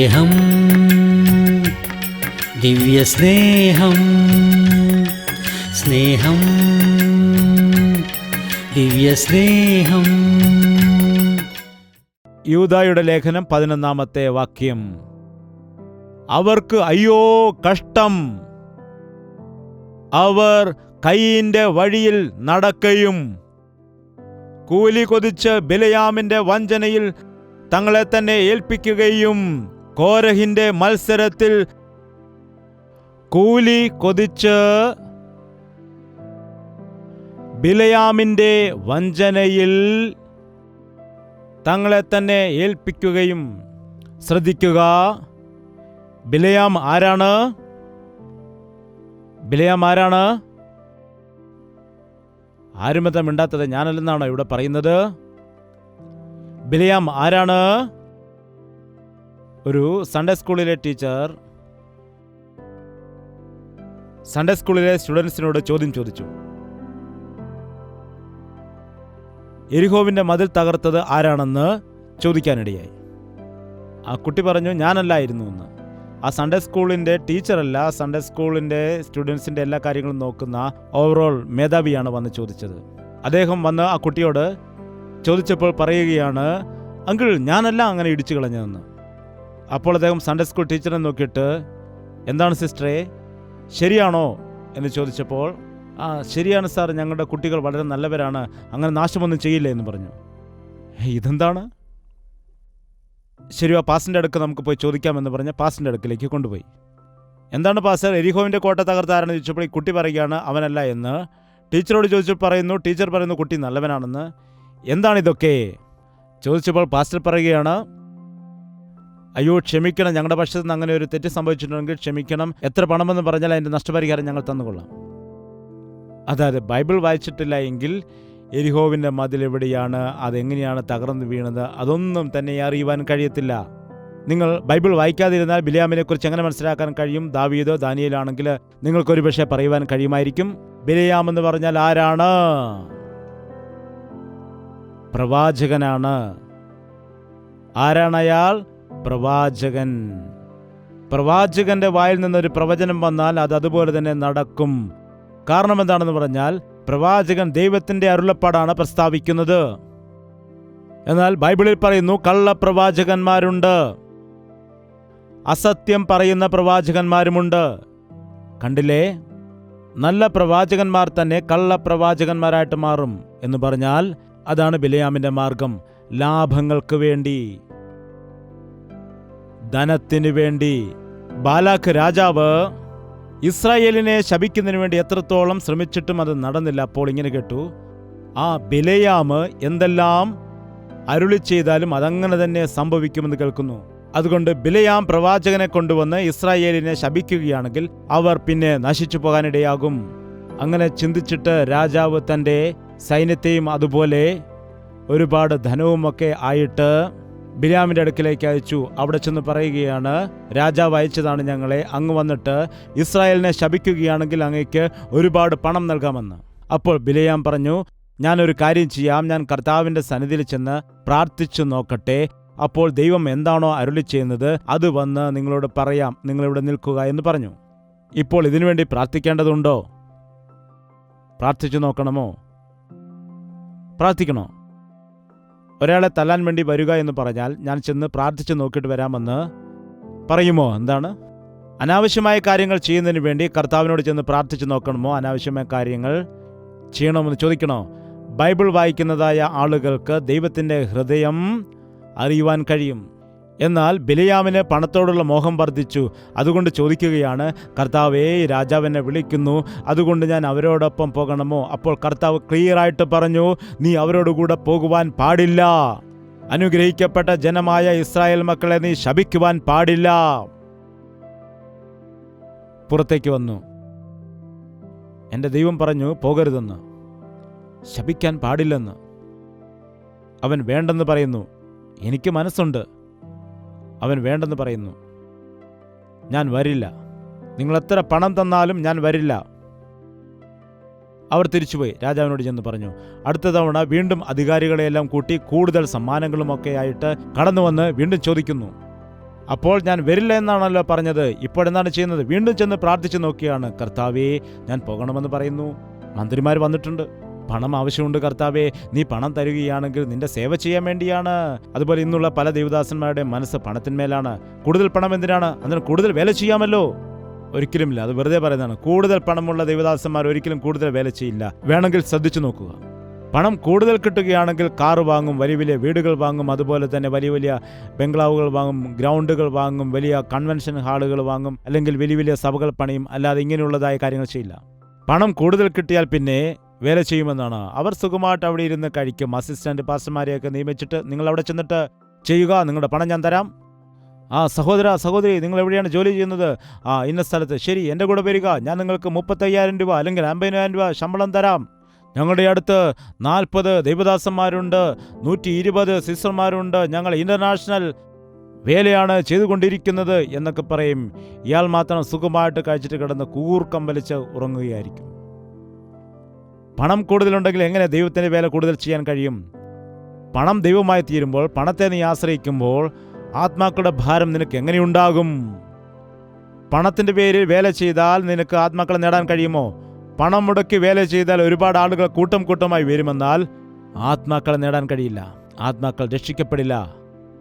സ്നേഹം, ദിവ്യസ്നേഹം, സ്നേഹം, ദിവ്യസ്നേഹം. യൂദായുടെ ലേഖനം 11-ാമത്തെ വാക്യം. അവർക്ക് അയ്യോ കഷ്ടം, അവർ കയീന്റെ വഴിയിൽ നടക്കയും കൂലി കൊതിച്ച് ബിലയാമിന്റെ വഞ്ചനയിൽ തങ്ങളെ തന്നെ ഏൽപ്പിക്കുകയും കോരഹിന്റെ മത്സരത്തിൽ കൂലി കൊതിച്ച് ബിലയാമിന്റെ വഞ്ചനയിൽ തങ്ങളെ തന്നെ ഏൽപ്പിക്കുകയും. ശ്രദ്ധിക്കുക, ബിലയാം ആരാണ്? ബിലയാം ആരാണ്? ആരുമത മിണ്ടാത്തത് ഞാനല്ലെന്നാണോ ഇവിടെ പറയുന്നത്? ബിലയാം ആരാണ്? ഒരു സൺഡേ സ്കൂളിലെ ടീച്ചർ സൺഡേ സ്കൂളിലെ സ്റ്റുഡൻസിനോട് ചോദ്യം ചോദിച്ചു. എരിഹോവിന്റെ മതിൽ തകർത്തത് ആരാണെന്ന് ചോദിക്കാനിടയായി. ആ കുട്ടി പറഞ്ഞു ഞാനല്ലായിരുന്നു എന്ന്. ആ സൺഡേ സ്കൂളിൻ്റെ ടീച്ചറല്ല, സൺഡേ സ്കൂളിൻ്റെ സ്റ്റുഡൻസിൻ്റെ എല്ലാ കാര്യങ്ങളും നോക്കുന്ന ഓവറോൾ മേധാവിയാണ് വന്ന് ചോദിച്ചത്. അദ്ദേഹം വന്ന് ആ കുട്ടിയോട് ചോദിച്ചപ്പോൾ പറയുകയാണ്, അങ്കിൾ ഞാനല്ല അങ്ങനെ ഇടിച്ചു കളഞ്ഞതെന്ന്. അപ്പോൾ അദ്ദേഹം സൺഡേ സ്കൂൾ ടീച്ചറെ നോക്കിയിട്ട് എന്താണ് സിസ്റ്ററെ ശരിയാണോ എന്ന് ചോദിച്ചപ്പോൾ, ആ ശരിയാണ് സാർ, ഞങ്ങളുടെ കുട്ടികൾ വളരെ നല്ലവരാണ്, അങ്ങനെ നാശമൊന്നും ചെയ്യില്ല എന്ന് പറഞ്ഞു. ഇതെന്താണ്? ശരിയോ, പാസിൻ്റെ അടുക്ക് നമുക്ക് പോയി ചോദിക്കാമെന്ന് പറഞ്ഞ് പാസിൻ്റെ അടുക്കിലേക്ക് കൊണ്ടുപോയി. എന്താണ് പാസ്റ്റർ, എരിഹോവിൻ്റെ കോട്ട തകർത്താരെന്ന് ചോദിച്ചപ്പോൾ ഈ കുട്ടി പറയുകയാണ് അവനല്ല എന്ന്. ടീച്ചറോട് ചോദിച്ചപ്പോൾ പറയുന്നു, ടീച്ചർ പറയുന്നു കുട്ടി നല്ലവനാണെന്ന്. എന്താണിതൊക്കെ ചോദിച്ചപ്പോൾ പാസ്റ്റർ പറയുകയാണ്, അയ്യോ ക്ഷമിക്കണം, ഞങ്ങളുടെ പക്ഷത്ത് നിന്ന് അങ്ങനെ ഒരു തെറ്റ് സംഭവിച്ചിട്ടുണ്ടെങ്കിൽ ക്ഷമിക്കണം, എത്ര പണമെന്ന് പറഞ്ഞാൽ അതിൻ്റെ നഷ്ടപരിഹാരം ഞങ്ങൾ തന്നുകൊള്ളാം. അതായത് ബൈബിൾ വായിച്ചിട്ടില്ല എങ്കിൽ എരിഹോവിൻ്റെ മതിൽ എവിടെയാണ്, അതെങ്ങനെയാണ് തകർന്നു വീണത്, അതൊന്നും തന്നെ അറിയുവാൻ കഴിയത്തില്ല. നിങ്ങൾ ബൈബിൾ വായിക്കാതിരുന്നാൽ ബിലയാമിനെ കുറിച്ച് എങ്ങനെ മനസ്സിലാക്കാൻ കഴിയും? ദാവീദോ ദാനിയേലാണെങ്കിൽ നിങ്ങൾക്കൊരു പക്ഷേ പറയുവാൻ കഴിയുമായിരിക്കും. ബിലയാം എന്ന് പറഞ്ഞാൽ ആരാണ്? പ്രവാചകനാണ്. ആരാണ് അയാൾ? പ്രവാചകൻ. പ്രവാചകന്റെ വായിൽ നിന്നൊരു പ്രവചനം വന്നാൽ അത് അതുപോലെ തന്നെ നടക്കും. കാരണം എന്താണെന്ന് പറഞ്ഞാൽ പ്രവാചകൻ ദൈവത്തിന്റെ അരുളപ്പാടാണ് പ്രസ്താവിക്കുന്നത്. എന്നാൽ ബൈബിളിൽ പറയുന്നു കള്ളപ്രവാചകന്മാരുണ്ട്, അസത്യം പറയുന്ന പ്രവാചകന്മാരുമുണ്ട്. കണ്ടില്ലേ, നല്ല പ്രവാചകന്മാർ തന്നെ കള്ളപ്രവാചകന്മാരായിട്ട് മാറും എന്ന് പറഞ്ഞാൽ അതാണ് ബിലയാമിന്റെ മാർഗം. ലാഭങ്ങൾക്ക് വേണ്ടി, ധനത്തിനു വേണ്ടി. ബാലാക്ക് രാജാവ് ഇസ്രായേലിനെ ശപിക്കുന്നതിന് വേണ്ടി എത്രത്തോളം ശ്രമിച്ചിട്ടും അത് നടന്നില്ല. അപ്പോൾ ഇങ്ങനെ കേട്ടു, ആ ബിലയാം എന്തെല്ലാം അരുളി ചെയ്താലും അതങ്ങനെ തന്നെ സംഭവിക്കുമെന്ന് കേൾക്കുന്നു. അതുകൊണ്ട് ബിലയാം പ്രവാചകനെ കൊണ്ടുവന്ന് ഇസ്രായേലിനെ ശപിക്കുകയാണെങ്കിൽ അവർ പിന്നെ നശിച്ചു പോകാനിടയാകും. അങ്ങനെ ചിന്തിച്ചിട്ട് രാജാവ് തൻ്റെ സൈന്യത്തെയും അതുപോലെ ഒരുപാട് ധനവുമൊക്കെ ആയിട്ട് ബിലയാമിൻ്റെ അടുക്കിലേക്ക് അയച്ചു. അവിടെ ചെന്ന് പറയുകയാണ്, രാജാവ് അയച്ചതാണ് ഞങ്ങളെ, അങ്ങ് വന്നിട്ട് ഇസ്രായേലിനെ ശപിക്കുകയാണെങ്കിൽ അങ്ങേക്ക് ഒരുപാട് പണം നൽകാമെന്ന്. അപ്പോൾ ബിലയാം പറഞ്ഞു, ഞാനൊരു കാര്യം ചെയ്യാം, ഞാൻ കർത്താവിൻ്റെ സന്നിധിയിൽ ചെന്ന് പ്രാർത്ഥിച്ചു നോക്കട്ടെ, അപ്പോൾ ദൈവം എന്താണോ അരുളി ചെയ്യുന്നത് അത് വന്ന് നിങ്ങളോട് പറയാം, നിങ്ങളിവിടെ നിൽക്കുക എന്ന് പറഞ്ഞു. ഇപ്പോൾ ഇതിനുവേണ്ടി പ്രാർത്ഥിക്കേണ്ടതുണ്ടോ? പ്രാർത്ഥിച്ചു നോക്കണമോ? പ്രാർത്ഥിക്കണോ? ഒരാളെ തല്ലാൻ വേണ്ടി വരിക എന്ന് പറഞ്ഞാൽ ഞാൻ ചെന്ന് പ്രാർത്ഥിച്ചു നോക്കിയിട്ട് വരാമെന്ന് പറയുമോ? എന്താണ്? അനാവശ്യമായ കാര്യങ്ങൾ ചെയ്യുന്നതിന് വേണ്ടി കർത്താവിനോട് ചെന്ന് പ്രാർത്ഥിച്ചു നോക്കണമോ? അനാവശ്യമായ കാര്യങ്ങൾ ചെയ്യണമെന്ന് ചോദിക്കണോ? ബൈബിൾ വായിക്കുന്നതായ ആളുകൾക്ക് ദൈവത്തിൻ്റെ ഹൃദയം അറിയുവാൻ കഴിയും. എന്നാൽ ബിലയാമിന് പണത്തോടുള്ള മോഹം വർദ്ധിച്ചു. അതുകൊണ്ട് ചോദിക്കുകയാണ്, കർത്താവേ രാജാവിനെ വിളിക്കുന്നു, അതുകൊണ്ട് ഞാൻ അവരോടൊപ്പം പോകണമോ? അപ്പോൾ കർത്താവ് ക്ലിയറായിട്ട് പറഞ്ഞു, നീ അവരോടുകൂടെ പോകുവാൻ പാടില്ല. അനുഗ്രഹിക്കപ്പെട്ട ജനമായ ഇസ്രായേൽ മക്കളെ നീ ശപിക്കുവാൻ പാടില്ല. പുറത്തേക്ക് വന്നു. എൻ്റെ ദൈവം പറഞ്ഞു പോകരുതെന്ന്, ശപിക്കാൻ പാടില്ലെന്ന്. അവൻ വേണ്ടെന്ന് പറയുന്നു. എനിക്ക് മനസ്സുണ്ട്. അവൻ വേണ്ടെന്ന് പറയുന്നു. ഞാൻ വരില്ല, നിങ്ങളെത്ര പണം തന്നാലും ഞാൻ വരില്ല. അവർ തിരിച്ചുപോയി രാജാവിനോട് ചെന്ന് പറഞ്ഞു. അടുത്ത തവണ വീണ്ടും അധികാരികളെയെല്ലാം കൂട്ടി കൂടുതൽ സമ്മാനങ്ങളുമൊക്കെ ആയിട്ട് കടന്നു വന്ന് വീണ്ടും ചോദിക്കുന്നു. അപ്പോൾ ഞാൻ വരില്ല എന്നാണല്ലോ പറഞ്ഞത്. ഇപ്പോഴെന്താണ് ചെയ്യുന്നത്? വീണ്ടും ചെന്ന് പ്രാർത്ഥിച്ചു നോക്കിയാണ്, കർത്താവേ ഞാൻ പോകണമെന്ന് പറയുന്നു. മന്ത്രിമാർ വന്നിട്ടുണ്ട്. പണം ആവശ്യമുണ്ട് കർത്താവേ, നീ പണം തരികയാണെങ്കിൽ നിന്റെ സേവ ചെയ്യാൻ വേണ്ടിയാണ്. അതുപോലെ ഇന്നുള്ള പല ദേവദാസന്മാരുടെ മനസ്സ് പണത്തിന്മേലാണ്. കൂടുതൽ പണം എന്തിനാണ്? അതിന് കൂടുതൽ വേല ചെയ്യാമല്ലോ. ഒരിക്കലുമില്ല, അത് വെറുതെ പറയുന്നതാണ്. കൂടുതൽ പണമുള്ള ദേവദാസന്മാർ ഒരിക്കലും കൂടുതൽ വേല ചെയ്യില്ല. വേണമെങ്കിൽ ശ്രദ്ധിച്ചു നോക്കുക. പണം കൂടുതൽ കിട്ടുകയാണെങ്കിൽ കാറ് വാങ്ങും, വലിയ വലിയ വീടുകൾ വാങ്ങും, അതുപോലെ തന്നെ വലിയ വലിയ ബംഗ്ലാവുകൾ വാങ്ങും, ഗ്രൗണ്ടുകൾ വാങ്ങും, വലിയ കൺവെൻഷൻ ഹാളുകൾ വാങ്ങും, അല്ലെങ്കിൽ വലിയ വലിയ സഭകൾ പണിയും. അല്ലാതെ ഇങ്ങനെയുള്ളതായ കാര്യങ്ങൾ ചെയ്യില്ല. പണം കൂടുതൽ കിട്ടിയാൽ പിന്നെ വേല ചെയ്യുമെന്നാണ്. അവർ സുഖമായിട്ട് അവിടെ ഇരുന്ന് കഴിക്കും. അസിസ്റ്റന്റ് പാസ്റ്റർമാരെയൊക്കെ നിയമിച്ചിട്ട് നിങ്ങൾ അവിടെ ചെന്നിട്ട് ചെയ്യുക, നിങ്ങളുടെ പണം ഞാൻ തരാം. സഹോദര സഹോദരി, നിങ്ങൾ എവിടെയാണ് ജോലി ചെയ്യുന്നത്? ഇന്ന സ്ഥലത്ത്. ശരി, എൻ്റെ കൂടെ വരിക, ഞാൻ നിങ്ങൾക്ക് 35,000 രൂപ അല്ലെങ്കിൽ 50,000 രൂപ ശമ്പളം തരാം. ഞങ്ങളുടെ അടുത്ത് 40 ദൈവദാസന്മാരുണ്ട്, 120 സിസ്റ്റർമാരുണ്ട്, ഞങ്ങൾ ഇന്റർനാഷണൽ വേലയാണ് ചെയ്തുകൊണ്ടിരിക്കുന്നത് എന്നൊക്കെ പറയും. ഇയാൾ മാത്രം സുഖമായിട്ട് കഴിച്ചിട്ട് കിടന്ന് കൂർക്കം വലിച്ച് ഉറങ്ങുകയായിരിക്കും. പണം കൂടുതലുണ്ടെങ്കിൽ എങ്ങനെ ദൈവത്തിൻ്റെ വേല കൂടുതൽ ചെയ്യാൻ കഴിയും? പണം ദൈവമായി തീരുമ്പോൾ, പണത്തെ നീ ആശ്രയിക്കുമ്പോൾ ആത്മാക്കളുടെ ഭാരം നിനക്ക് എങ്ങനെയുണ്ടാകും? പണത്തിൻ്റെ പേരിൽ വേല ചെയ്താൽ നിനക്ക് ആത്മാക്കളെ നേടാൻ കഴിയുമോ? പണം മുടക്കി വേല ചെയ്താൽ ഒരുപാട് ആളുകൾ കൂട്ടം കൂട്ടമായി വരുമെന്നാൽ ആത്മാക്കളെ നേടാൻ കഴിയില്ല. ആത്മാക്കൾ രക്ഷിക്കപ്പെടില്ല.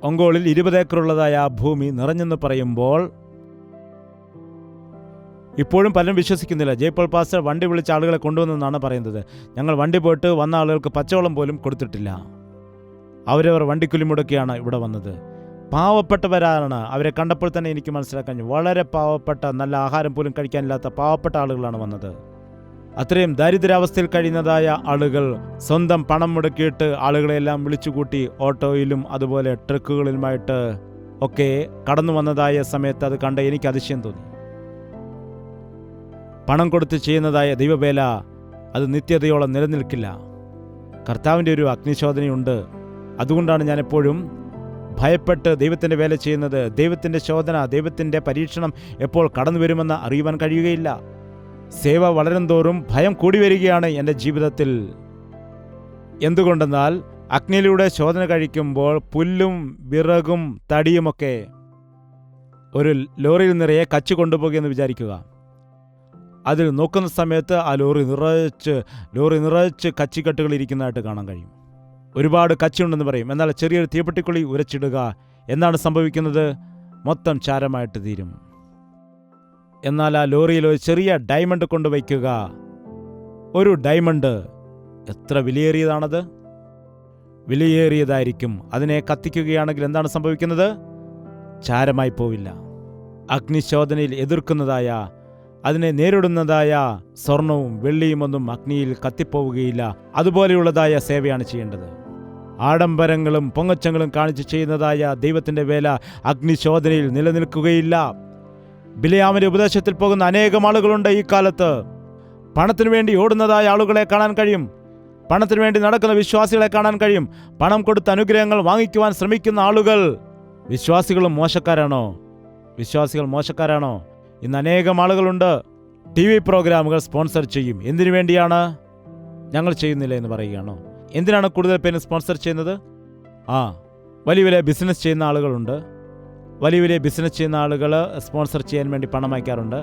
ഒങ്കോളിൽ 20 ഏക്കറുള്ളതായ ആ ഭൂമി നിറഞ്ഞെന്ന് പറയുമ്പോൾ ഇപ്പോഴും പലരും വിശ്വസിക്കുന്നില്ല. ജയ്പോൾ പാസ്റ്റർ വണ്ടി വിളിച്ച ആളുകളെ കൊണ്ടുവന്നെന്നാണ് പറയുന്നത്. ഞങ്ങൾ വണ്ടി പോയിട്ട് വന്ന ആളുകൾക്ക് പച്ചവെള്ളം പോലും കൊടുത്തിട്ടില്ല. അവരവർ വണ്ടിക്കൂലി മുടക്കിയാണ് ഇവിടെ വന്നത്. പാവപ്പെട്ടവരാണ്. അവരെ കണ്ടപ്പോൾ തന്നെ എനിക്ക് മനസ്സിലാക്കാൻ, വളരെ പാവപ്പെട്ട, നല്ല ആഹാരം പോലും കഴിക്കാനില്ലാത്ത പാവപ്പെട്ട ആളുകളാണ് വന്നത്. അത്രയും ദരിദ്രാവസ്ഥയിൽ കഴിയുന്നതായ ആളുകൾ സ്വന്തം പണം മുടക്കിയിട്ട് ആളുകളെല്ലാം വിളിച്ചുകൂട്ടി ഓട്ടോയിലും അതുപോലെ ട്രക്കുകളിലുമായിട്ട് ഒക്കെ കടന്നു വന്നതായ സമയത്ത് അത് കണ്ട് എനിക്ക് അതിശയം തോന്നി. പണം കൊടുത്ത് ചെയ്യുന്നതായ ദൈവവേല അത് നിത്യതയോളം നിലനിൽക്കില്ല. കർത്താവിൻ്റെ ഒരു അഗ്നിശോധനയുണ്ട്. അതുകൊണ്ടാണ് ഞാൻ എപ്പോഴും ഭയപ്പെട്ട് ദൈവത്തിൻ്റെ വേല ചെയ്യുന്നത്. ദൈവത്തിൻ്റെ ശോധന, ദൈവത്തിൻ്റെ പരീക്ഷണം എപ്പോൾ കടന്നു വരുമെന്ന് അറിയുവാൻ കഴിയുകയില്ല. സേവ വളരും തോറും ഭയം കൂടി വരികയാണ് എൻ്റെ ജീവിതത്തിൽ. എന്തുകൊണ്ടെന്നാൽ അഗ്നിയിലൂടെ ശോധന കഴിക്കുമ്പോൾ പുല്ലും വിറകും തടിയുമൊക്കെ ഒരു ലോറിയിൽ നിറയെ കച്ചു കൊണ്ടുപോകുമെന്ന് വിചാരിക്കുക. അതിൽ നോക്കുന്ന സമയത്ത് ആ ലോറി നിറച്ച് കച്ചിക്കെട്ടുകൾ ഇരിക്കുന്നതായിട്ട് കാണാൻ കഴിയും. ഒരുപാട് കച്ചിയുണ്ടെന്ന് പറയും. എന്നാൽ ചെറിയൊരു തീപ്പെട്ടിക്കുള്ളി ഉരച്ചിടുക, എന്താണ് സംഭവിക്കുന്നത്? മൊത്തം ചാരമായിട്ട് തീരും. എന്നാൽ ആ ലോറിയിൽ ഒരു ചെറിയ ഡയമണ്ട് കൊണ്ടുവയ്ക്കുക. ഒരു ഡയമണ്ട് എത്ര വിലയേറിയതാണത്? വിലയേറിയതായിരിക്കും. അതിനെ കത്തിക്കുകയാണെങ്കിൽ എന്താണ് സംഭവിക്കുന്നത്? ചാരമായി പോവില്ല. അഗ്നിശോധനയിൽ എതിർക്കുന്നതായ, അതിനെ നേരിടുന്നതായ സ്വർണവും വെള്ളിയുമൊന്നും അഗ്നിയിൽ കത്തിപ്പോവുകയില്ല. അതുപോലെയുള്ളതായ സേവയാണ് ചെയ്യേണ്ടത്. ആഡംബരങ്ങളും പൊങ്ങച്ചങ്ങളും കാണിച്ച് ചെയ്യുന്നതായ ദൈവത്തിൻ്റെ വേല അഗ്നിശോധനയിൽ നിലനിൽക്കുകയില്ല. ബിലെയാമിന്റെ ഉപദേശത്തിൽ പോകുന്ന അനേകം ആളുകളുണ്ട് ഈ കാലത്ത്. പണത്തിനു വേണ്ടി ഓടുന്നതായ ആളുകളെ കാണാൻ കഴിയും. പണത്തിനു വേണ്ടി നടക്കുന്ന വിശ്വാസികളെ കാണാൻ കഴിയും. പണം കൊടുത്ത് അനുഗ്രഹങ്ങൾ വാങ്ങിക്കുവാൻ ശ്രമിക്കുന്ന ആളുകൾ. വിശ്വാസികൾ മോശക്കാരാണോ? ഇന്ന് അനേകം ആളുകളുണ്ട്. TV പ്രോഗ്രാമുകൾ സ്പോൺസർ ചെയ്യും. എന്തിനു വേണ്ടിയാണ്? ഞങ്ങൾ ചെയ്യുന്നില്ല എന്ന് പറയുകയാണോ? എന്തിനാണ് കൂടുതൽ പേര് സ്പോൺസർ ചെയ്യുന്നത്? വലിയ വലിയ ബിസിനസ് ചെയ്യുന്ന ആളുകളുണ്ട്. വലിയ വലിയ ബിസിനസ് ചെയ്യുന്ന ആളുകൾ സ്പോൺസർ ചെയ്യാൻ വേണ്ടി പണം അയക്കാറുണ്ട്.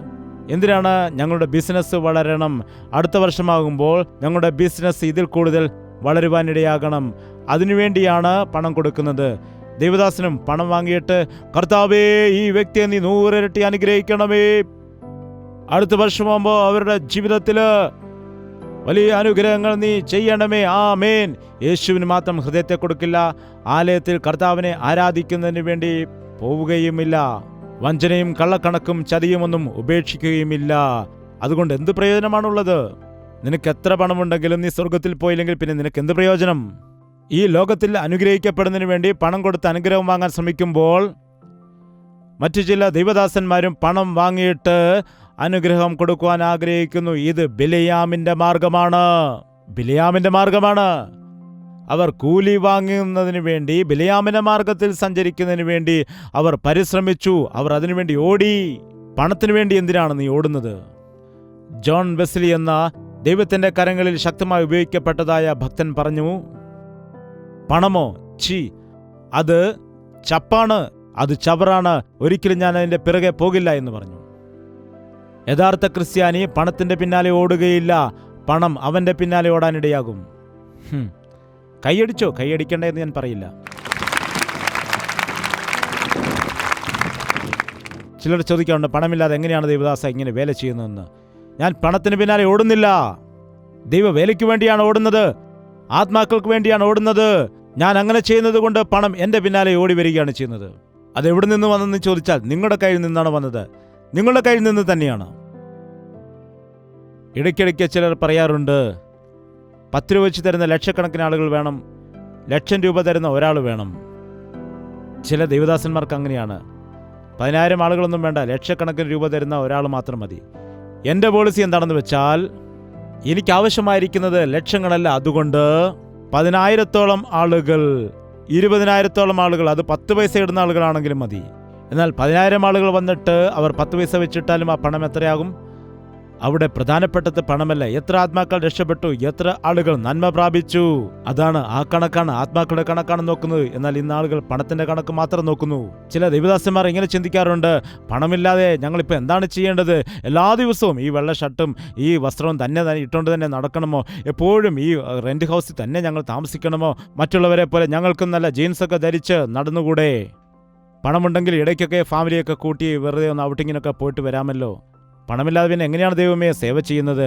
എന്തിനാണ്? ഞങ്ങളുടെ ബിസിനസ് വളരണം, അടുത്ത വർഷമാകുമ്പോൾ ഞങ്ങളുടെ ബിസിനസ് ഇതിൽ കൂടുതൽ വളരുവാനിടയാകണം. അതിനുവേണ്ടിയാണ് പണം കൊടുക്കുന്നത്. ദേവദാസനും പണം വാങ്ങിയിട്ട്, കർത്താവേ ഈ വ്യക്തിയെ നീ 100 ഇരട്ടി അനുഗ്രഹിക്കണമേ, അടുത്ത വർഷമാകുമ്പോൾ അവരുടെ ജീവിതത്തിൽ വലിയ അനുഗ്രഹങ്ങൾ നീ ചെയ്യണമേ, ആമേൻ. യേശുവിന് മാത്രം ഹൃദയത്തെ കൊടുക്കില്ല. ആലയത്തിൽ കർത്താവിനെ ആരാധിക്കുന്നതിന് വേണ്ടി പോവുകയുമില്ല. വഞ്ചനയും കള്ളക്കണക്കും ചതിയുമൊന്നും ഉപേക്ഷിക്കുകയുമില്ല. അതുകൊണ്ട് എന്ത് പ്രയോജനമാണുള്ളത്? നിനക്ക് എത്ര പണമുണ്ടെങ്കിലും നീ സ്വർഗത്തിൽ പോയില്ലെങ്കിൽ പിന്നെ നിനക്ക് എന്ത് പ്രയോജനം? ഈ ലോകത്തിൽ അനുഗ്രഹിക്കപ്പെടുന്നതിന് വേണ്ടി പണം കൊടുത്ത് അനുഗ്രഹം വാങ്ങാൻ ശ്രമിക്കുമ്പോൾ മറ്റു ചില ദൈവദാസന്മാരും പണം വാങ്ങിയിട്ട് അനുഗ്രഹം കൊടുക്കുവാൻ ആഗ്രഹിക്കുന്നു. ഇത് ബിലെയാമിന്റെ മാർഗമാണ്. അവർ കൂലി വാങ്ങുന്നതിന് വേണ്ടി, ബിലെയാമിന്റെ മാർഗത്തിൽ സഞ്ചരിക്കുന്നതിന് വേണ്ടി അവർ പരിശ്രമിച്ചു. അവർ അതിനുവേണ്ടി ഓടി. പണത്തിനു വേണ്ടി എന്തിനാണ് നീ ഓടുന്നത്? ജോൺ വെസ്ലി എന്ന ദൈവത്തിന്റെ കരങ്ങളിൽ ശക്തമായി ഉപയോഗിക്കപ്പെട്ടതായ ഭക്തൻ പറഞ്ഞു, പണമോ, അത് ചപ്പാണ്, അത് ചവറാണ്, ഒരിക്കലും ഞാൻ അതിൻ്റെ പിറകെ പോകില്ല എന്ന് പറഞ്ഞു. യഥാർത്ഥ ക്രിസ്ത്യാനി പണത്തിൻ്റെ പിന്നാലെ ഓടുകയില്ല, പണം അവൻ്റെ പിന്നാലെ ഓടാനിടയാകും. കൈയടിച്ചോ? കൈയടിക്കണ്ടെന്ന് ഞാൻ പറയില്ല. ചിലർ ചോദിക്കാറുണ്ട്, പണമില്ലാതെ എങ്ങനെയാണ് ദൈവദാസ ഇങ്ങനെ വേല ചെയ്യുന്നതെന്ന്. ഞാൻ പണത്തിന് പിന്നാലെ ഓടുന്നില്ല. ദൈവ വേലയ്ക്ക് വേണ്ടിയാണ് ഓടുന്നത്, ആത്മാക്കൾക്ക് വേണ്ടിയാണ് ഓടുന്നത്. ഞാൻ അങ്ങനെ ചെയ്യുന്നത് കൊണ്ട് പണം എൻ്റെ പിന്നാലെ ഓടി വരികയാണ് ചെയ്യുന്നത്. അതെവിടെ നിന്ന് വന്നെന്ന് ചോദിച്ചാൽ നിങ്ങളുടെ കയ്യിൽ നിന്നാണ് വന്നത്, നിങ്ങളുടെ കയ്യിൽ നിന്ന് തന്നെയാണ്. ഇടയ്ക്കിടയ്ക്ക് ചിലർ പറയാറുണ്ട്, 10 രൂപ വെച്ച് തരുന്ന ലക്ഷക്കണക്കിന് ആളുകൾ വേണം, 1,00,000 രൂപ തരുന്ന ഒരാൾ വേണം. ചില ദൈവദാസന്മാർക്ക് അങ്ങനെയാണ്, 10,000 ആളുകളൊന്നും വേണ്ട, ലക്ഷക്കണക്കിന് രൂപ തരുന്ന ഒരാൾ മാത്രം മതി. എൻ്റെ പോളിസി എന്താണെന്ന് വെച്ചാൽ, എനിക്ക് ആവശ്യമായിരിക്കുന്നത് ലക്ഷങ്ങളല്ല, അതുകൊണ്ട് 10,000-ഓളം ആളുകൾ, 20,000-ഓളം ആളുകൾ, അത് 10 പൈസ ഇടുന്ന ആളുകളാണെങ്കിലും മതി. എന്നാൽ 10,000 ആളുകൾ വന്നിട്ട് അവർ 10 പൈസ വെച്ചിട്ടാലും ആ പണം എത്രയാകും? അവിടെ പ്രധാനപ്പെട്ടത് പണമല്ല, എത്ര ആത്മാക്കൾ രക്ഷപ്പെട്ടു, എത്ര ആളുകൾ നന്മ പ്രാപിച്ചു, അതാണ് ആ കണക്കാണ്, ആത്മാക്കളുടെ കണക്കാണ് നോക്കുന്നത്. എന്നാൽ ഇന്ന് ആളുകൾ പണത്തിന്റെ കണക്ക് മാത്രം നോക്കുന്നു. ചില ദൈവദാസന്മാർ ഇങ്ങനെ ചിന്തിക്കാറുണ്ട്, പണമില്ലാതെ ഞങ്ങളിപ്പോൾ എന്താണ് ചെയ്യേണ്ടത്? എല്ലാ ദിവസവും ഈ വെള്ള ഷർട്ടും ഈ വസ്ത്രവും തന്നെ ഇട്ടുകൊണ്ട് തന്നെ നടക്കണമോ? എപ്പോഴും ഈ റെന്റ് ഹൗസിൽ തന്നെ ഞങ്ങൾ താമസിക്കണമോ? മറ്റുള്ളവരെ പോലെ ഞങ്ങൾക്കും നല്ല ജീൻസൊക്കെ ധരിച്ച് നടന്നുകൂടെ? പണമുണ്ടെങ്കിൽ ഇടയ്ക്കൊക്കെ ഫാമിലിയൊക്കെ കൂട്ടി വെറുതെ ഒന്ന് ഔട്ടിങ്ങിനൊക്കെ പോയിട്ട് വരാമല്ലോ. പണമില്ലാതെ പിന്നെ എങ്ങനെയാണ് ദൈവമേ സേവ ചെയ്യുന്നത്?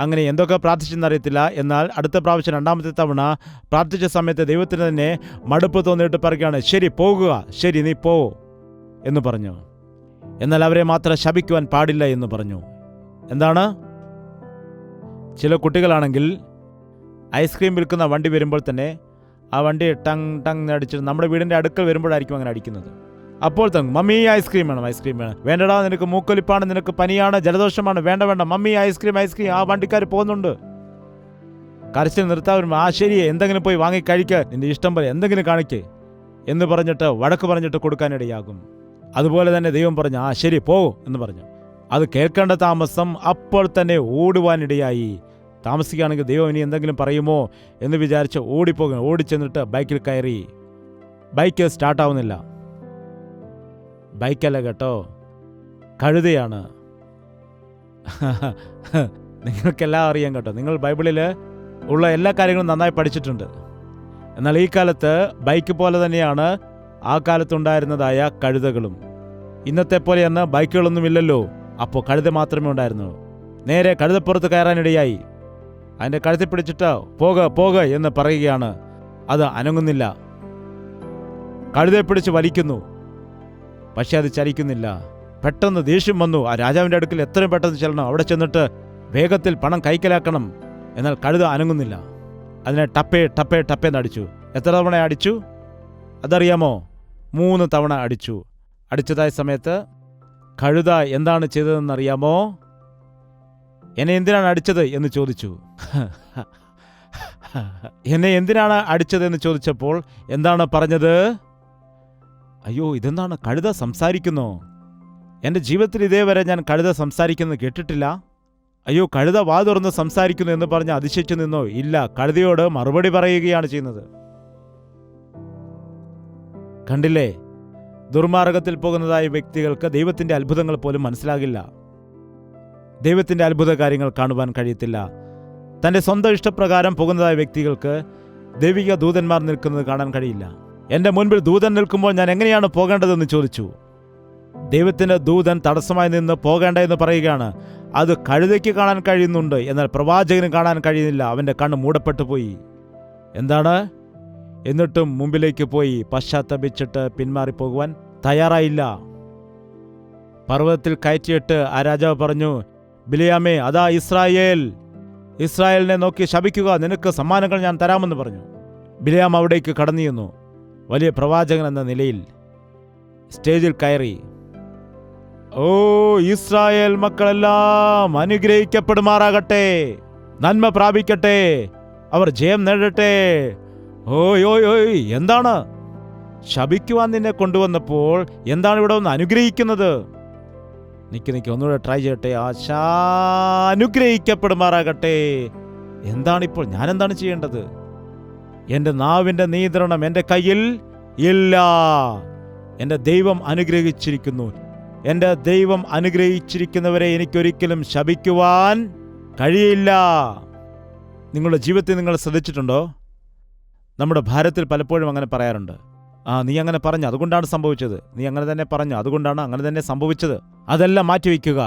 അങ്ങനെ എന്തൊക്കെ പ്രാർത്ഥിച്ചെന്നറിയത്തില്ല. എന്നാൽ അടുത്ത പ്രാവശ്യം 2ാമത്തെ തവണ പ്രാർത്ഥിച്ച സമയത്ത് ദൈവത്തിന് തന്നെ മടുപ്പ് തോന്നിയിട്ട് പറയുകയാണ്, ശരി പോകുക, ശരി നീ പോ എന്ന് പറഞ്ഞു. എന്നാൽ അവരെ മാത്രം ശപിക്കുവാൻ പാടില്ല എന്ന് പറഞ്ഞു. എന്താണ്? ചില കുട്ടികളാണെങ്കിൽ ഐസ്ക്രീം വിൽക്കുന്ന വണ്ടി വരുമ്പോൾ തന്നെ ആ വണ്ടി ടങ് ടങ് അടിച്ചിട്ട് നമ്മുടെ വീടിൻ്റെ അടുക്കൽ വരുമ്പോഴായിരിക്കും അങ്ങനെ അടിക്കുന്നത്. അപ്പോൾ തന്നെ മമ്മി ഐസ്ക്രീം വേണം, ഐസ്ക്രീം വേണം. വേണ്ടടാ, നിനക്ക് മൂക്കൊലിപ്പാണ്, നിനക്ക് പനിയാണ്, ജലദോഷമാണ്, വേണ്ട വേണ്ട മമ്മി ഐസ്ക്രീം ഐസ്ക്രീം. ആ വണ്ടിക്കാർ പോകുന്നുണ്ട്, കരച്ചിൽ നിർത്താൻ വരുമ്പോൾ ആ ശരി എന്തെങ്കിലും പോയി വാങ്ങി കഴിക്കുക, നിന്റെ ഇഷ്ടം പോലെ എന്തെങ്കിലും കാണിക്ക് എന്ന് പറഞ്ഞിട്ട് വഴക്ക് പറഞ്ഞിട്ട് കൊടുക്കാനിടയാകും. അതുപോലെ തന്നെ ദൈവം പറഞ്ഞു, ആ ശരി പോ എന്ന് പറഞ്ഞു. അത് കേൾക്കേണ്ട താമസം അപ്പോൾ തന്നെ ഓടുവാനിടയായി. താമസിക്കുകയാണെങ്കിൽ ദൈവം ഇനി എന്തെങ്കിലും പറയുമോ എന്ന് വിചാരിച്ച് ഓടിപ്പോകും. ഓടിച്ചെന്നിട്ട് ബൈക്കിൽ കയറി. ബൈക്ക് സ്റ്റാർട്ടാവുന്നില്ല. ബൈക്കല്ല കേട്ടോ, കഴുതയാണ്. നിങ്ങൾക്കെല്ലാം അറിയാം കേട്ടോ, നിങ്ങൾ ബൈബിളിൽ ഉള്ള എല്ലാ കാര്യങ്ങളും നന്നായി പഠിച്ചിട്ടുണ്ട്. എന്നാൽ ഈ കാലത്ത് ബൈക്ക് പോലെ തന്നെയാണ് ആ കാലത്തുണ്ടായിരുന്നതായ കഴുതകളും. ഇന്നത്തെ പോലെയെന്ന് ബൈക്കുകളൊന്നുമില്ലല്ലോ. അപ്പോൾ കഴുത മാത്രമേ ഉണ്ടായിരുന്നു. നേരെ കഴുതപ്പുറത്ത് കയറാനിടയായി. അതിൻ്റെ കഴുത്തിൽ പിടിച്ചിട്ട് പോക പോക എന്ന് പറയുകയാണ്. അത് അനങ്ങുന്നില്ല. കഴുതയെ പിടിച്ച് വലിക്കുന്നു, പക്ഷെ അത് ചലിക്കുന്നില്ല. പെട്ടെന്ന് ദേഷ്യം വന്നു. ആ രാജാവിൻ്റെ അടുക്കൽ എത്രയും പെട്ടെന്ന് ചെല്ലണം, അവിടെ ചെന്നിട്ട് വേഗത്തിൽ പണം കൈക്കലാക്കണം. എന്നാൽ കഴുത അനങ്ങുന്നില്ല. അതിനെ ടപ്പേ ടപ്പേ ടപ്പേന്ന് അടിച്ചു. എത്ര തവണ അടിച്ചു അതറിയാമോ? 3 തവണ അടിച്ചു. അടിച്ചതായ സമയത്ത് കഴുത എന്താണ് ചെയ്തതെന്നറിയാമോ? എന്നെ എന്തിനാണ് അടിച്ചത് എന്ന് ചോദിച്ചു. എന്നെ എന്തിനാണ് അടിച്ചതെന്ന് ചോദിച്ചപ്പോൾ എന്താണ് പറഞ്ഞത്? അയ്യോ, ഇതെന്താണ്, കഴുത സംസാരിക്കുന്നു? എൻ്റെ ജീവിതത്തിൽ ഇതേവരെ ഞാൻ കഴുത സംസാരിക്കുന്നത് കേട്ടിട്ടില്ല. അയ്യോ, കഴുത വാ തുറന്ന് സംസാരിക്കുന്നു എന്ന് പറഞ്ഞ് അതിശയിച്ചു നിന്നോ? ഇല്ല, കഴുതയോട് മറുപടി പറയുകയാണ് ചെയ്യുന്നത്. കണ്ടില്ലേ, ദുർമാർഗത്തിൽ പോകുന്നതായ വ്യക്തികൾക്ക് ദൈവത്തിൻ്റെ അത്ഭുതങ്ങൾ പോലും മനസ്സിലാകില്ല. ദൈവത്തിൻ്റെ അത്ഭുത കാര്യങ്ങൾ കാണുവാൻ കഴിയത്തില്ല. തൻ്റെ സ്വന്തം ഇഷ്ടപ്രകാരം പോകുന്നതായ വ്യക്തികൾക്ക് ദൈവിക ദൂതന്മാർ നിൽക്കുന്നത് കാണാൻ കഴിയില്ല. എൻ്റെ മുൻപിൽ ദൂതൻ നിൽക്കുമ്പോൾ ഞാൻ എങ്ങനെയാണ് പോകേണ്ടതെന്ന് ചോദിച്ചു. ദൈവത്തിൻ്റെ ദൂതൻ തടസ്സമായി നിന്ന് പോകേണ്ട എന്ന് പറയുകയാണ്. അത് കഴുതയ്ക്ക് കാണാൻ കഴിയുന്നുണ്ട്, എന്നാൽ പ്രവാചകന് കാണാൻ കഴിയുന്നില്ല. അവൻ്റെ കണ്ണ് മൂടപ്പെട്ടു പോയി. എന്താണ്? എന്നിട്ടും മുമ്പിലേക്ക് പോയി പശ്ചാത്തപിച്ചിട്ട് പിന്മാറിപ്പോകുവാൻ തയ്യാറായില്ല. പർവ്വതത്തിൽ കയറ്റിയിട്ട് ആ രാജാവ് പറഞ്ഞു, ബിലിയാമേ, അതാ ഇസ്രായേലിനെ നോക്കി ശപിക്കുക, നിനക്ക് സമ്മാനങ്ങൾ ഞാൻ തരാമെന്ന് പറഞ്ഞു. ബിലിയാം അവിടേക്ക് കടന്നു ചെന്നു. വലിയ പ്രവാചകൻ എന്ന നിലയിൽ സ്റ്റേജിൽ കയറി, ഓ ഇസ്രായേൽ മക്കളെല്ലാം അനുഗ്രഹിക്കപ്പെടുമാറാകട്ടെ, നന്മ പ്രാപിക്കട്ടെ, അവർ ജയം നേടട്ടെ. ഓയ് എന്താണ്? ശപിക്കുവാൻ നിന്നെ കൊണ്ടുവന്നപ്പോൾ എന്താണ് ഇവിടെ ഒന്ന് അനുഗ്രഹിക്കുന്നത്? നിക്ക് ഒന്നുകൂടെ ട്രൈ ചെയ്യട്ടെ. അനുഗ്രഹിക്കപ്പെടുമാറാകട്ടെ. എന്താണിപ്പോൾ ഞാനെന്താണ് ചെയ്യേണ്ടത്? എൻ്റെ നാവിൻ്റെ നിയന്ത്രണം എൻ്റെ കയ്യിൽ ഇല്ല. എൻ്റെ ദൈവം അനുഗ്രഹിച്ചിരിക്കുന്നു. എൻ്റെ ദൈവം അനുഗ്രഹിച്ചിരിക്കുന്നവരെ എനിക്കൊരിക്കലും ശപിക്കുവാൻ കഴിയില്ല. നിങ്ങളുടെ ജീവിതത്തിൽ നിങ്ങൾ ശ്രദ്ധിച്ചിട്ടുണ്ടോ? നമ്മുടെ ഭാരതത്തിൽ പലപ്പോഴും അങ്ങനെ പറയാറുണ്ട്. നീ അങ്ങനെ പറഞ്ഞു, അതുകൊണ്ടാണ് സംഭവിച്ചത്. നീ അങ്ങനെ തന്നെ പറഞ്ഞു, അതുകൊണ്ടാണ് അങ്ങനെ തന്നെ സംഭവിച്ചത്. അതെല്ലാം മാറ്റിവെക്കുക.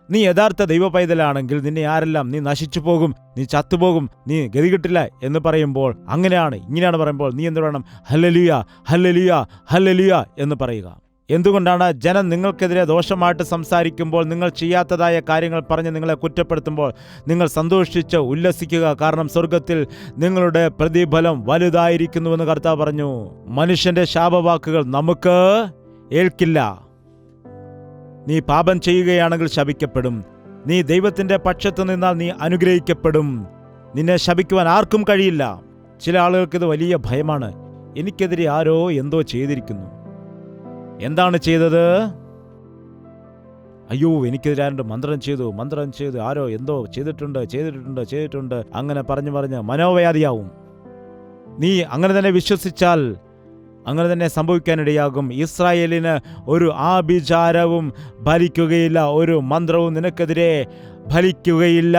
നീ യഥാർത്ഥ ദൈവ പൈതലാണെങ്കിൽ നിന്നെ ആരെല്ലാം നീ നശിച്ചു പോകും, നീ ചത്തുപോകും, നീ ഗതികിട്ടില്ല എന്ന് പറയുമ്പോൾ, അങ്ങനെയാണ് ഇങ്ങനെയാണ് പറയുമ്പോൾ നീ എന്ത് പറയണം? ഹല്ലേലൂയ, ഹല്ലേലൂയ, ഹല്ലേലൂയ എന്ന് പറയുക. എന്തുകൊണ്ടാണ്? ജനം നിങ്ങൾക്കെതിരെ ദോഷമായിട്ട് സംസാരിക്കുമ്പോൾ, നിങ്ങൾ ചെയ്യാത്തതായ കാര്യങ്ങൾ പറഞ്ഞ് നിങ്ങളെ കുറ്റപ്പെടുത്തുമ്പോൾ നിങ്ങൾ സന്തോഷിച്ച് ഉല്ലസിക്കുക. കാരണം സ്വർഗത്തിൽ നിങ്ങളുടെ പ്രതിഫലം വലുതായിരിക്കുന്നുവെന്ന് കർത്താവ് പറഞ്ഞു. മനുഷ്യന്റെ ശാപവാക്കുകൾ നമുക്ക് ഏൽക്കില്ല. നീ പാപം ചെയ്യുകയാണെങ്കിൽ ശപിക്കപ്പെടും. നീ ദൈവത്തിന്റെ പക്ഷത്ത് നിന്നാൽ നീ അനുഗ്രഹിക്കപ്പെടും. നിന്നെ ശപിക്കുവാൻ ആർക്കും കഴിയില്ല. ചില ആളുകൾക്ക് ഇത് വലിയ ഭയമാണ്. എനിക്കെതിരെ ആരോ എന്തോ ചെയ്തിരിക്കുന്നു. എന്താണ് ചെയ്തത്? അയ്യോ, എനിക്കെതിരെ ആരുണ്ട് മന്ത്രം ചെയ്തു, ആരോ എന്തോ ചെയ്തിട്ടുണ്ട് അങ്ങനെ പറഞ്ഞ് മനോവ്യാധിയാവും. നീ അങ്ങനെ തന്നെ വിശ്വസിച്ചാൽ അങ്ങനെ തന്നെ സംഭവിക്കാനിടയാകും. ഇസ്രായേലിന് ഒരു ആഭിചാരവും ഫലിക്കുകയില്ല, ഒരു മന്ത്രവും നിനക്കെതിരെ ഫലിക്കുകയില്ല.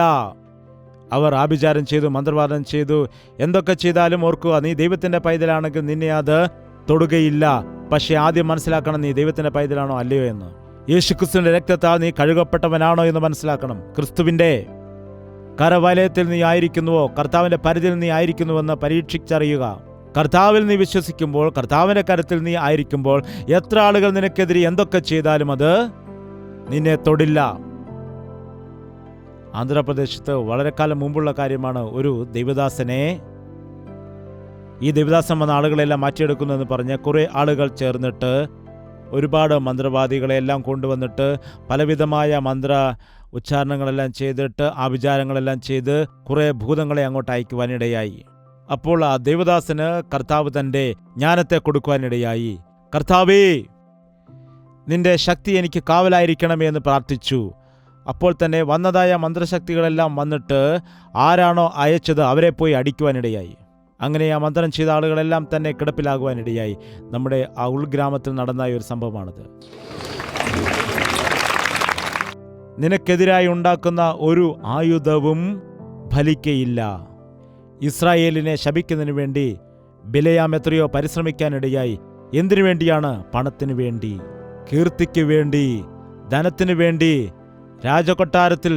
അവർ ആഭിചാരം ചെയ്തു, മന്ത്രവാദം ചെയ്തു, എന്തൊക്കെ ചെയ്താലും ഓർക്കുക, നീ ദൈവത്തിന്റെ പൈതലാണെങ്കിൽ നിന്നെ അത് തൊടുകയില്ല. പക്ഷെ ആദ്യം മനസ്സിലാക്കണം, നീ ദൈവത്തിന്റെ പൈതലാണോ അല്ലയോ എന്ന്. യേശുക്രിസ്തുവിന്റെ രക്തത്താൽ നീ കഴുകപ്പെട്ടവനാണോ എന്ന് മനസ്സിലാക്കണം. ക്രിസ്തുവിന്റെ കരവലയത്തിൽ നീ ആയിരിക്കുന്നുവോ, കർത്താവിന്റെ പരിധിയിൽ നീ ആയിരിക്കുന്നുവെന്ന് പരീക്ഷിച്ചറിയുക. കർത്താവിൽ നീ വിശ്വസിക്കുമ്പോൾ, കർത്താവിന്റെ കരത്തിൽ നീ ആയിരിക്കുമ്പോൾ, എത്ര ആളുകൾ നിനക്കെതിരെ എന്തൊക്കെ ചെയ്താലും അത് നിന്നെ തൊടില്ല. ആന്ധ്രാപ്രദേശത്ത് വളരെ കാലം മുമ്പുള്ള കാര്യമാണ്. ഒരു ദൈവദാസനെ, ഈ ദൈവദാസൻ വന്ന ആളുകളെല്ലാം മാറ്റിയെടുക്കുന്നെന്ന് പറഞ്ഞ് കുറേ ആളുകൾ ചേർന്നിട്ട് ഒരുപാട് മന്ത്രവാദികളെല്ലാം കൊണ്ടുവന്നിട്ട് പലവിധമായ മന്ത്ര ഉച്ചാരണങ്ങളെല്ലാം ചെയ്തിട്ട് ആഭിചാരങ്ങളെല്ലാം ചെയ്ത് കുറേ ഭൂതങ്ങളെ അങ്ങോട്ട് അയക്കുവാനിടയായി. അപ്പോൾ ആ ദേവദാസന് കർത്താവ് തൻ്റെ ജ്ഞാനത്തെ കൊടുക്കുവാനിടയായി. കർത്താവേ, നിന്റെ ശക്തി എനിക്ക് കാവലായിരിക്കണമേ എന്ന് പ്രാർത്ഥിച്ചു. അപ്പോൾ തന്നെ വന്നതായ മന്ത്രശക്തികളെല്ലാം വന്നിട്ട് ആരാണോ അയച്ചത് അവരെ പോയി അടിക്കുവാനിടയായി. അങ്ങനെ ആ മന്ത്രം ചെയ്ത ആളുകളെല്ലാം തന്നെ കിടപ്പിലാകുവാനിടയായി. നമ്മുടെ ആ ഉൾഗ്രാമത്തിൽ നടന്ന ഒരു സംഭവമാണത്. നിനക്കെതിരായി ഉണ്ടാക്കുന്ന ഒരു ആയുധവും ഫലിക്കയില്ല. ഇസ്രായേലിനെ ശപിക്കുന്നതിന് വേണ്ടി ബിലെയാം എത്രയോ പരിശ്രമിക്കാനിടയായി. എന്തിനു വേണ്ടിയാണ്? പണത്തിനു വേണ്ടി, കീർത്തിക്ക് വേണ്ടി, ധനത്തിനു വേണ്ടി. രാജകൊട്ടാരത്തിൽ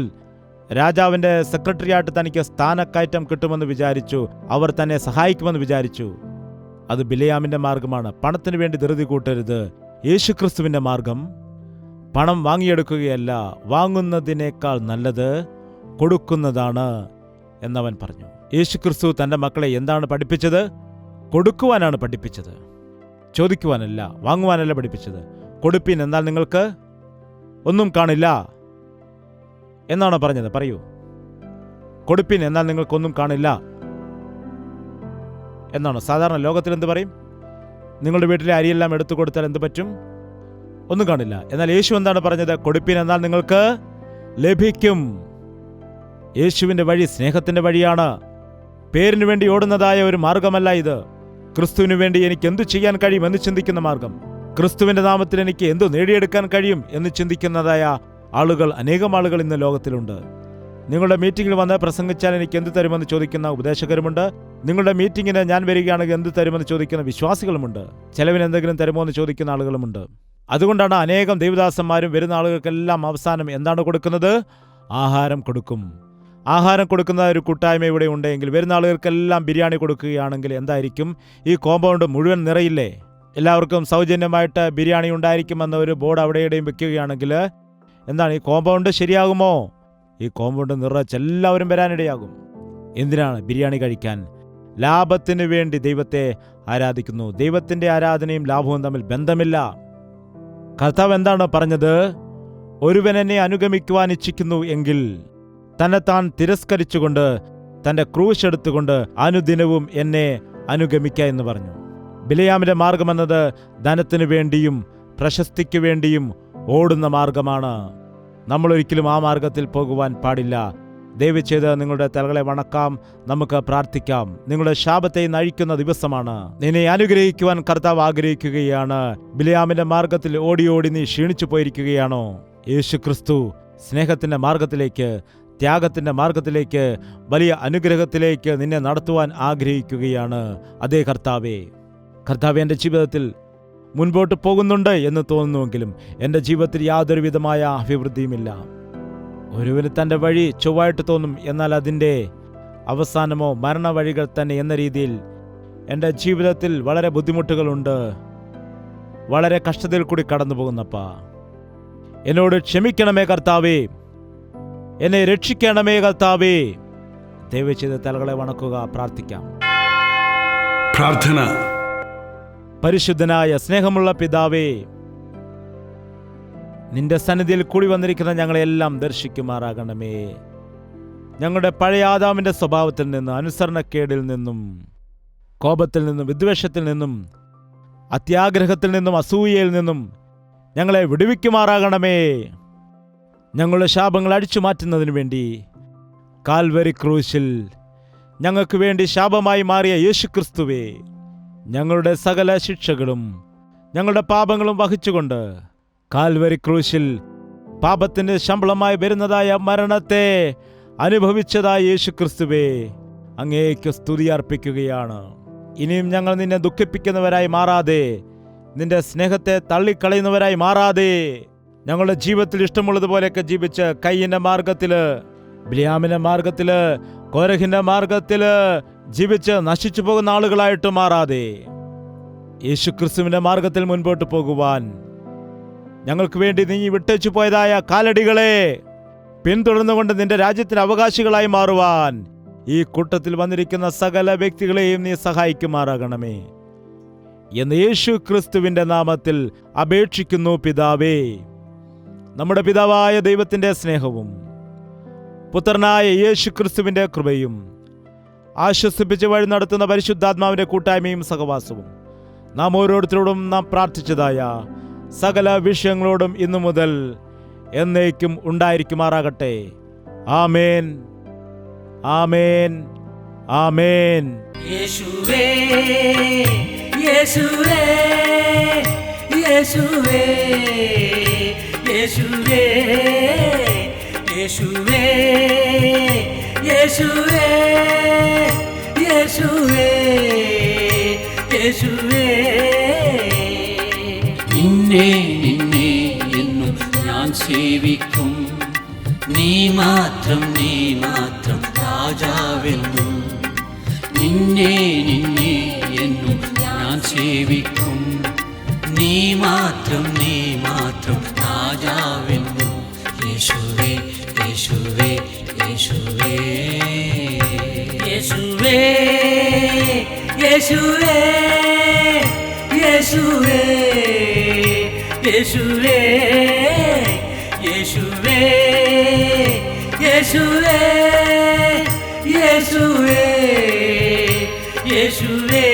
രാജാവിൻ്റെ സെക്രട്ടറിയായിട്ട് തനിക്ക് സ്ഥാനക്കയറ്റം കിട്ടുമെന്ന് വിചാരിച്ചു. അവർ തന്നെ സഹായിക്കുമെന്ന് വിചാരിച്ചു. അത് ബിലെയാമിൻ്റെ മാർഗമാണ്. പണത്തിനു വേണ്ടി ധൃതി കൂട്ടരുത്. യേശുക്രിസ്തുവിൻ്റെ മാർഗം പണം വാങ്ങിയെടുക്കുകയല്ല, വാങ്ങുന്നതിനേക്കാൾ നല്ലത് കൊടുക്കുന്നതാണ് എന്നവൻ പറഞ്ഞു. യേശുക്രിസ്തു തൻ്റെ മക്കളെ എന്താണ് പഠിപ്പിച്ചത്? കൊടുക്കുവാനാണ് പഠിപ്പിച്ചത്, ചോദിക്കുവാനല്ല, വാങ്ങുവാനല്ല പഠിപ്പിച്ചത്. കൊടുപ്പിൻ, എന്നാൽ നിങ്ങൾക്ക് ഒന്നും കാണില്ല എന്നാണ് പറഞ്ഞത്. പറയൂ, കൊടുപ്പിൻ എന്നാൽ നിങ്ങൾക്കൊന്നും കാണില്ല എന്നാണ്. സാധാരണ ലോകത്തിൽ എന്ത് പറയും? നിങ്ങളുടെ വീട്ടിലെ അരിയെല്ലാം എടുത്തു കൊടുത്താൽ എന്ത് പറ്റും? ഒന്നും കാണില്ല. എന്നാൽ യേശു എന്താണ് പറഞ്ഞത്? കൊടുപ്പിൻ എന്നാൽ നിങ്ങൾക്ക് ലഭിക്കും. യേശുവിൻ്റെ വഴി സ്നേഹത്തിൻ്റെ വഴിയാണ്. പേരിനു വേണ്ടി ഓടുന്നതായ ഒരു മാർഗമല്ല ഇത്. ക്രിസ്തുവിന് വേണ്ടി എനിക്ക് എന്തു ചെയ്യാൻ കഴിയും എന്ന് ചിന്തിക്കുന്ന മാർഗം. ക്രിസ്തുവിൻ്റെ നാമത്തിൽ എനിക്ക് എന്തു നേടിയെടുക്കാൻ കഴിയും എന്ന് ചിന്തിക്കുന്നതായ ആളുകൾ, അനേകം ആളുകൾ ഇന്ന് ലോകത്തിലുണ്ട്. നിങ്ങളുടെ മീറ്റിങ്ങിൽ വന്ന് പ്രസംഗിച്ചാൽ എനിക്ക് എന്ത് തരുമെന്ന് ചോദിക്കുന്ന ഉപദേശകരുമുണ്ട്. നിങ്ങളുടെ മീറ്റിങ്ങിന് ഞാൻ വരികയാണെങ്കിൽ എന്ത് തരുമെന്ന് ചോദിക്കുന്ന വിശ്വാസികളുമുണ്ട്. ചെലവിന് എന്തെങ്കിലും തരുമോ എന്ന് ചോദിക്കുന്ന ആളുകളുമുണ്ട്. അതുകൊണ്ടാണ് അനേകം ദേവദാസന്മാരും വരുന്ന ആളുകൾക്കെല്ലാം അവസാനം എന്താണ് കൊടുക്കുന്നത്? ആഹാരം കൊടുക്കും. ആഹാരം കൊടുക്കുന്ന ഒരു കൂട്ടായ്മ ഇവിടെ ഉണ്ടെങ്കിൽ വരുന്ന ആളുകൾക്കെല്ലാം ബിരിയാണി കൊടുക്കുകയാണെങ്കിൽ എന്തായിരിക്കും? ഈ കോമ്പൗണ്ട് മുഴുവൻ നിറയില്ലേ? എല്ലാവർക്കും സൗജന്യമായിട്ട് ബിരിയാണി ഉണ്ടായിരിക്കുമെന്ന ഒരു ബോർഡ് അവിടെയും വെക്കുകയാണെങ്കിൽ എന്താണ്, ഈ കോമ്പൗണ്ട് ശരിയാകുമോ? ഈ കോമ്പൗണ്ട് നിറച്ച് എല്ലാവരും വരാനിടയാകും. എന്തിനാണ്? ബിരിയാണി കഴിക്കാൻ. ലാഭത്തിന് വേണ്ടി ദൈവത്തെ ആരാധിക്കുന്നു. ദൈവത്തിൻ്റെ ആരാധനയും ലാഭവും തമ്മിൽ ബന്ധമില്ല. കർത്താവ് എന്താണ് പറഞ്ഞത്? ഒരുവൻ എന്നെ അനുഗമിക്കുവാൻ ഇച്ഛിക്കുന്നു എങ്കിൽ തന്നെത്താൻ തിരസ്കരിച്ചുകൊണ്ട് തൻ്റെ ക്രൂശ് എടുത്തുകൊണ്ട് അനുദിനവും എന്നെ അനുഗമിക്ക എന്ന് പറഞ്ഞു. ബിലെയാമിൻ്റെ മാർഗമെന്നത് ധനത്തിനു വേണ്ടിയും പ്രശസ്തിക്ക് വേണ്ടിയും ഓടുന്ന മാർഗമാണ്. നമ്മളൊരിക്കലും ആ മാർഗത്തിൽ പോകുവാൻ പാടില്ല. ദയവ് ചെയ്ത് നിങ്ങളുടെ തലകളെ വണക്കാം. നമുക്ക് പ്രാർത്ഥിക്കാം. നിങ്ങളുടെ ശാപത്തെ നഴിക്കുന്ന ദിവസമാണ്. നിന്നെ അനുഗ്രഹിക്കുവാൻ കർത്താവ് ആഗ്രഹിക്കുകയാണ്. ബിലെയാമിന്റെ മാർഗത്തിൽ ഓടി ഓടി നീ ക്ഷീണിച്ചു പോയിരിക്കുകയാണോ? യേശു ക്രിസ്തു സ്നേഹത്തിന്റെ മാർഗത്തിലേക്ക്, ത്യാഗത്തിന്റെ മാർഗത്തിലേക്ക്, വലിയ അനുഗ്രഹത്തിലേക്ക് നിന്നെ നടത്തുവാൻ ആഗ്രഹിക്കുകയാണ്. അതേ കർത്താവേ, എൻ്റെ ജീവിതത്തിൽ മുൻപോട്ട് പോകുന്നുണ്ട് എന്ന് തോന്നുന്നുവെങ്കിലും എൻ്റെ ജീവിതത്തിൽ യാതൊരു വിധമായ അഭിവൃദ്ധിയുമില്ല. ഒരുവന് തൻ്റെ വഴി ചൊവ്വായിട്ട് തോന്നും, എന്നാൽ അതിൻ്റെ അവസാനമോ മരണവഴികൾ തന്നെ എന്ന രീതിയിൽ എൻ്റെ ജീവിതത്തിൽ വളരെ ബുദ്ധിമുട്ടുകളുണ്ട്. വളരെ കഷ്ടതയിൽ കൂടി കടന്നു പോകുന്നപ്പാ, എന്നോട് ക്ഷമിക്കണമേ കർത്താവേ, എന്നെ രക്ഷിക്കണമേ കർത്താവേ. ദയവ് ചെയ്ത് തലകളെ വണക്കുക, പ്രാർത്ഥിക്കാം. പ്രാർത്ഥന. പരിശുദ്ധനായ സ്നേഹമുള്ള പിതാവേ, നിന്റെ സന്നിധിയിൽ കൂടി വന്നിരിക്കുന്ന ഞങ്ങളെല്ലാം ദർശിക്കുമാറാകണമേ. ഞങ്ങളുടെ പഴയ ആദാമിന്റെ സ്വഭാവത്തിൽ നിന്ന്, അനുസരണക്കേടിൽ നിന്നും, കോപത്തിൽ നിന്നും, വിദ്വേഷത്തിൽ നിന്നും, അത്യാഗ്രഹത്തിൽ നിന്നും, അസൂയയിൽ നിന്നും ഞങ്ങളെ വിടുവിക്കുമാറാകണമേ. ഞങ്ങളുടെ ശാപങ്ങൾ അടിച്ചു മാറ്റുന്നതിനു വേണ്ടി കാൽവരി ക്രൂശിൽ ഞങ്ങൾക്ക് വേണ്ടി ശാപമായി മാറിയ യേശുക്രിസ്തുവേ, ഞങ്ങളുടെ സകല ശിക്ഷകളും ഞങ്ങളുടെ പാപങ്ങളും വഹിച്ചുകൊണ്ട് കാൽവരി ക്രൂശിൽ പാപത്തിന്റെ ശമ്പളമായി വരുന്നതായ മരണത്തെ അനുഭവിച്ചതായ യേശുക്രിസ്തുവേ, അങ്ങേക്ക് സ്തുതി അർപ്പിക്കുകയാണ്. ഇനിയും ഞങ്ങൾ നിന്നെ ദുഃഖിപ്പിക്കുന്നവരായി മാറാതെ, നിന്റെ സ്നേഹത്തെ തള്ളിക്കളയുന്നവരായി മാറാതെ, ഞങ്ങളുടെ ജീവിതത്തിൽ ഇഷ്ടമുള്ളതുപോലെയൊക്കെ ജീവിച്ച് കയ്യിന്റെ മാർഗത്തില്, ബിലെയാമിന്റെ മാർഗത്തില്, കോരഹിന്റെ മാർഗത്തില് ജീവിച്ച് നശിച്ചു പോകുന്ന ആളുകളായിട്ട് മാറാതെ, യേശുക്രിസ്തുവിന്റെ മാർഗത്തിൽ മുൻപോട്ട് പോകുവാൻ ഞങ്ങൾക്ക് വേണ്ടി നീ വിട്ടേച്ചു പോയതായ കാലടികളെ പിന്തുടർന്നുകൊണ്ട് നിന്റെ രാജ്യത്തിന് അവകാശികളായി മാറുവാൻ ഈ കൂട്ടത്തിൽ വന്നിരിക്കുന്ന സകല വ്യക്തികളെയും നീ സഹായിക്കുമാറാകണമേ എന്ന് യേശുക്രിസ്തുവിന്റെ നാമത്തിൽ അപേക്ഷിക്കുന്നു പിതാവേ. നമ്മുടെ പിതാവായ ദൈവത്തിന്റെ സ്നേഹവും പുത്രനായ യേശുക്രിസ്തുവിന്റെ കൃപയും ആശ്വസിപ്പിച്ച് വഴി നടത്തുന്ന പരിശുദ്ധാത്മാവിന്റെ കൂട്ടായ്മയും സഹവാസവും നാം ഓരോരുത്തരോടും നാം പ്രാർത്ഥിച്ചതായ സകല വിഷയങ്ങളോടും ഇന്നു മുതൽ എന്നേക്കും ഉണ്ടായിരിക്കുമാറാകട്ടെ. ആമേൻ, ആമേൻ, ആമേൻ. യേശുവേ, യേശുവേ, യേശുവേ, യേശുവേ, യേശുവേ, യേശുവേ, യേശുവേ, യേശുവേ. നിന്നെ നിന്നെ എന്നും ഞാൻ സേവിക്കും, നീ മാത്രം രാജാവെന്നും. നിന്നെ നിന്നെ എന്നും ഞാൻ സേവിക്കും, നീ മാത്രം രാജാവെന്നും. യേശുവേ, യേശുവേ, യേശുവേ, യേശുവേ, യേശുവേ, യേശുവേ, യേശുവേ, യേശുവേ, യേശുവേ, യേശുവേ, യേശുവേ.